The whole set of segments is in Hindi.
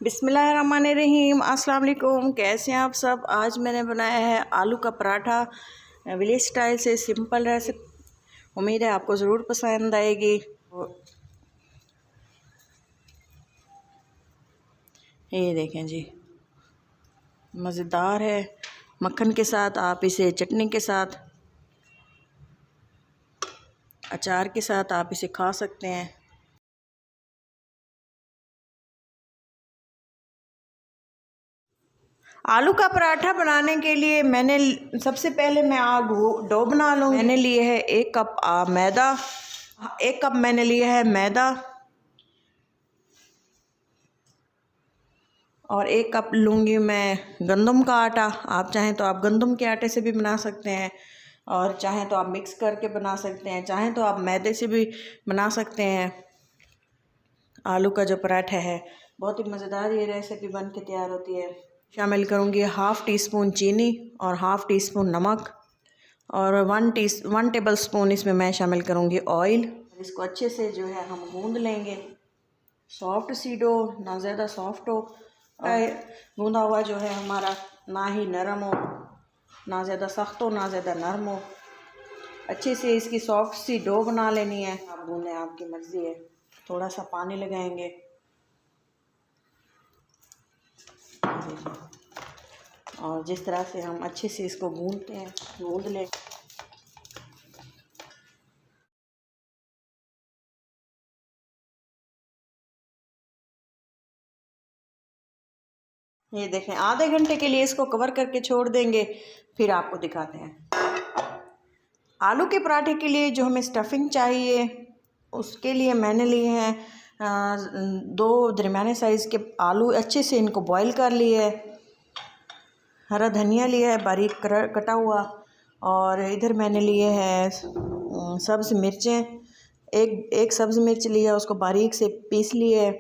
बिस्मिल्लाहिर्रहमानिर्रहीम। अस्सलाम वालेकुम। कैसे हैं आप सब। आज मैंने बनाया है आलू का पराठा विलेज स्टाइल से, सिंपल रेसिपी। उम्मीद है आपको ज़रूर पसंद आएगी। ये देखें जी, मज़ेदार है। मक्खन के साथ, आप इसे चटनी के साथ, अचार के साथ आप इसे खा सकते हैं। आलू का पराठा बनाने के लिए मैंने सबसे पहले मैं डो बना लूँ। मैंने लिए है 1 कप मैदा, 1 कप मैंने लिया है मैदा, और 1 कप लूँगी मैं गंदम का आटा। आप चाहें तो आप गंदम के आटे से भी बना सकते हैं, और चाहें तो आप मिक्स करके बना सकते हैं, चाहें तो आप मैदे से भी बना सकते हैं। आलू का जो पराठा है बहुत ही मज़ेदार ये रेसिपी बन के तैयार होती है। शामिल करूँगी 1/2 टीस्पून चीनी और 1/2 टीस्पून नमक, और 1 टेबल स्पून इसमें मैं शामिल करूँगी ऑयल। इसको अच्छे से जो है हम गूंद लेंगे। सॉफ्ट सी डो, ना ज़्यादा सॉफ्ट हो, गूंदा हुआ जो है हमारा, ना ही नरम हो, ना ज़्यादा सख्त हो, ना ज़्यादा नरम हो। अच्छे से इसकी सॉफ्ट सी डो बना लेनी है। आप गूंदें, आपकी मर्ज़ी है। थोड़ा सा पानी लगाएंगे और जिस तरह से हम अच्छे से इसको गूंदते हैं, गूंद लें। ये देखें, आधे घंटे के लिए इसको कवर करके छोड़ देंगे, फिर आपको दिखाते हैं। आलू के पराठे के लिए जो हमें स्टफिंग चाहिए, उसके लिए मैंने लिए हैं 2 दरमियाने साइज़ के आलू। अच्छे से इनको बॉईल कर लिए है। हरा धनिया लिया है बारीक कटा हुआ, और इधर मैंने लिए है सब्ज़ मिर्चें। एक सब्ज़ मिर्च लिया, उसको बारीक से पीस लिए।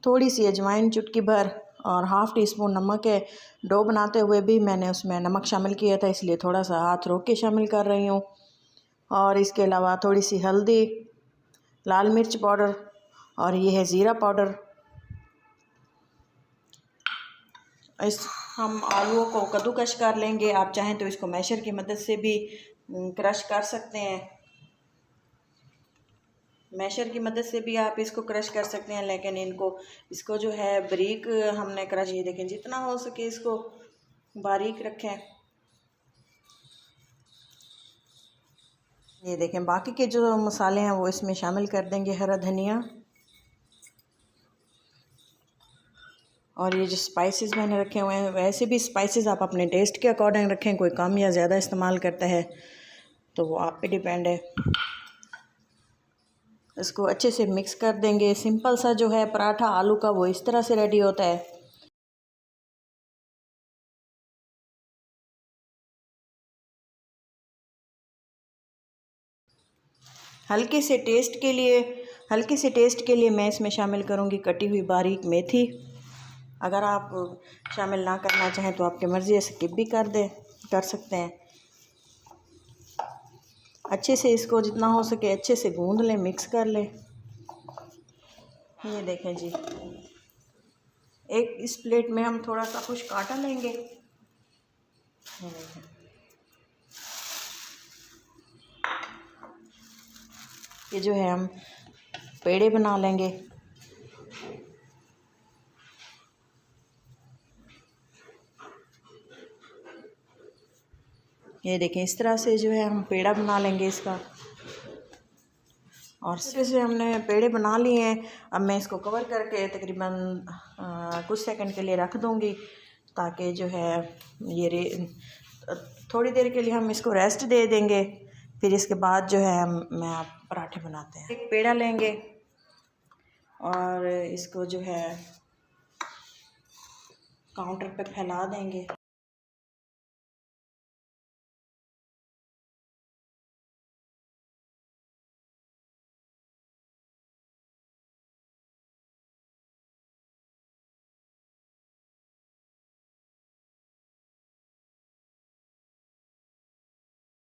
थोड़ी सी अजवाइन चुटकी भर, और 1/2 टीस्पून नमक है। डो बनाते हुए भी मैंने उसमें नमक शामिल किया था, इसलिए थोड़ा सा हाथ रोक के शामिल कर रही हूँ। और इसके अलावा थोड़ी सी हल्दी, लाल मिर्च पाउडर, और ये है ज़ीरा पाउडर। हम आलूओं को कद्दूकश कर लेंगे। आप चाहें तो इसको मैशर की मदद से भी क्रश कर सकते हैं। मैशर की मदद से भी आप इसको क्रश कर सकते हैं, लेकिन इसको जो है बारीक हमने क्रश, ये देखें, जितना हो सके इसको बारीक रखें। ये देखें, बाकी के जो मसाले हैं वो इसमें शामिल कर देंगे। हरा धनिया, और ये जो स्पाइसेस मैंने रखे हुए हैं, वैसे भी स्पाइसेस आप अपने टेस्ट के अकॉर्डिंग रखें। कोई कम या ज़्यादा इस्तेमाल करता है तो वो आप पे डिपेंड है। इसको अच्छे से मिक्स कर देंगे। सिंपल सा जो है पराठा आलू का, वो इस तरह से रेडी होता है। हल्के से टेस्ट के लिए मैं इसमें शामिल करूँगी कटी हुई बारीक मेथी। अगर आप शामिल ना करना चाहें तो आपकी मर्ज़ी है, स्किप भी कर सकते हैं। अच्छे से इसको जितना हो सके अच्छे से गूंद लें, मिक्स कर लें। ये देखें जी, इस प्लेट में हम थोड़ा सा खुश्क आटा लेंगे। ये देखें, ये जो है हम पेड़े बना लेंगे। ये देखें, इस तरह से जो है हम पेड़ा बना लेंगे इसका। और से हमने पेड़े बना लिए हैं। अब मैं इसको कवर करके तकरीबन कुछ सेकंड के लिए रख दूँगी, ताकि जो है थोड़ी देर के लिए हम इसको रेस्ट दे देंगे। फिर इसके बाद जो है मैं पराठे बनाते हैं। एक पेड़ा लेंगे और इसको जो है काउंटर पे फैला देंगे।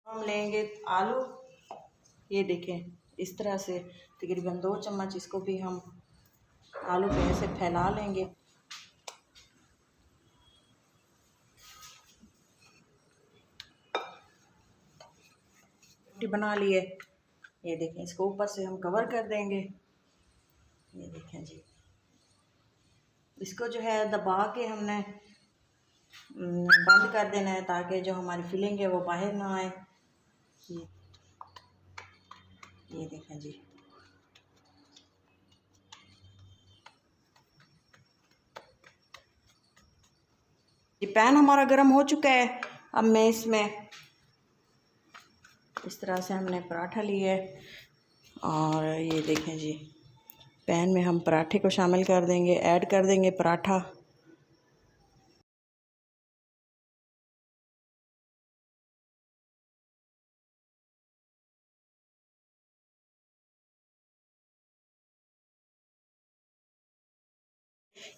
हम लेंगे आलू, ये देखें, इस तरह से तकरीबन 2 चम्मच इसको भी हम आलू पे ऐसे फैला लेंगे। 50-50 बना लिए। ये देखें, इसको ऊपर से हम कवर कर देंगे। ये देखें जी, इसको जो है दबा के हमने बंद कर देना है ताकि जो हमारी फिलिंग है वो बाहर ना आए। ये देखें जी, ये पैन हमारा गर्म हो चुका है। अब मैं इसमें इस तरह से हमने पराठा लिया है और ये देखें जी, पैन में हम पराठे को शामिल कर देंगे, ऐड कर देंगे पराठा।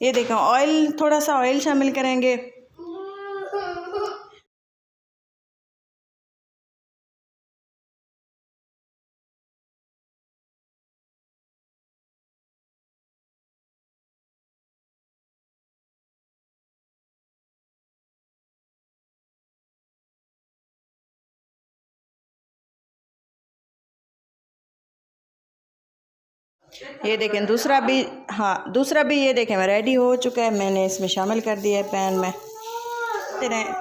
ये देखें, ऑयल, थोड़ा सा ऑयल शामिल करेंगे। ये देखें दूसरा भी, हाँ दूसरा भी ये देखें रेडी हो चुका है। मैंने इसमें शामिल कर दिया है पैन में।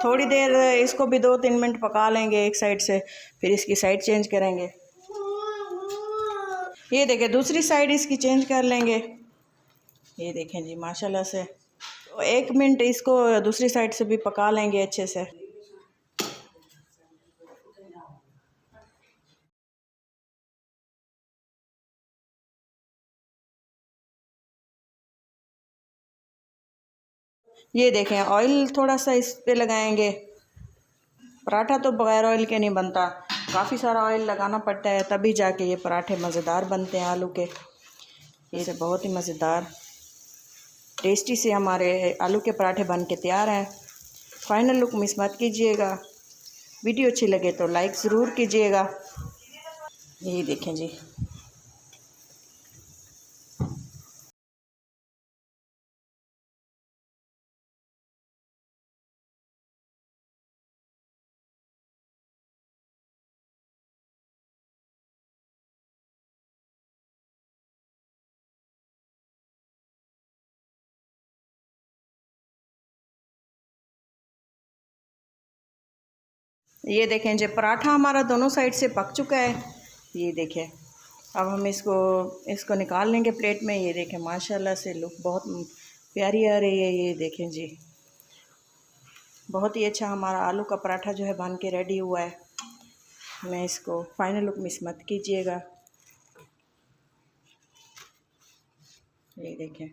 थोड़ी देर इसको भी 2-3 मिनट पका लेंगे एक साइड से, फिर इसकी साइड चेंज करेंगे। ये देखें दूसरी साइड इसकी चेंज कर लेंगे। ये देखें जी, माशाल्लाह से 1 मिनट इसको दूसरी साइड से भी पका लेंगे अच्छे से। ये देखें ऑयल थोड़ा सा इस पे लगाएंगे। पराठा तो बग़ैर ऑयल के नहीं बनता, काफ़ी सारा ऑयल लगाना पड़ता है तभी जाके ये पराठे मज़ेदार बनते हैं आलू के। ये बहुत ही मज़ेदार टेस्टी से हमारे आलू के पराठे बन के तैयार हैं। फाइनल लुक मिस मत कीजिएगा। वीडियो अच्छी लगे तो लाइक ज़रूर कीजिएगा। ये देखें जी, ये देखें जी, पराठा हमारा दोनों साइड से पक चुका है। ये देखें, अब हम इसको निकाल लेंगे प्लेट में। ये देखें माशाल्लाह से लुक बहुत प्यारी आ रही है। ये देखें जी, बहुत ही अच्छा हमारा आलू का पराठा जो है बन के रेडी हुआ है। मैं इसको फाइनल लुक मिस मत कीजिएगा। ये देखें,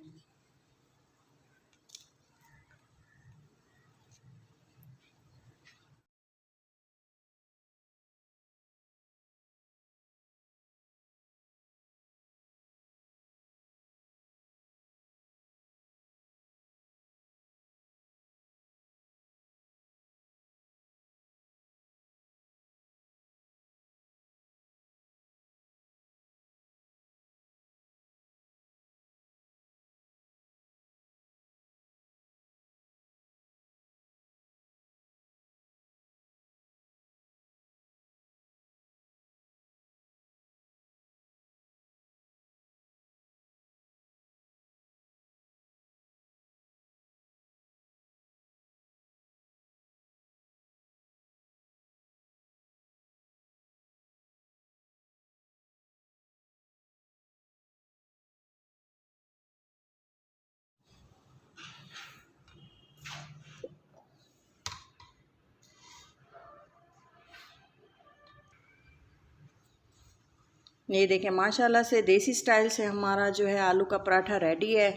ये देखें माशाल्लाह से देसी स्टाइल से हमारा जो है आलू का पराठा रेडी है।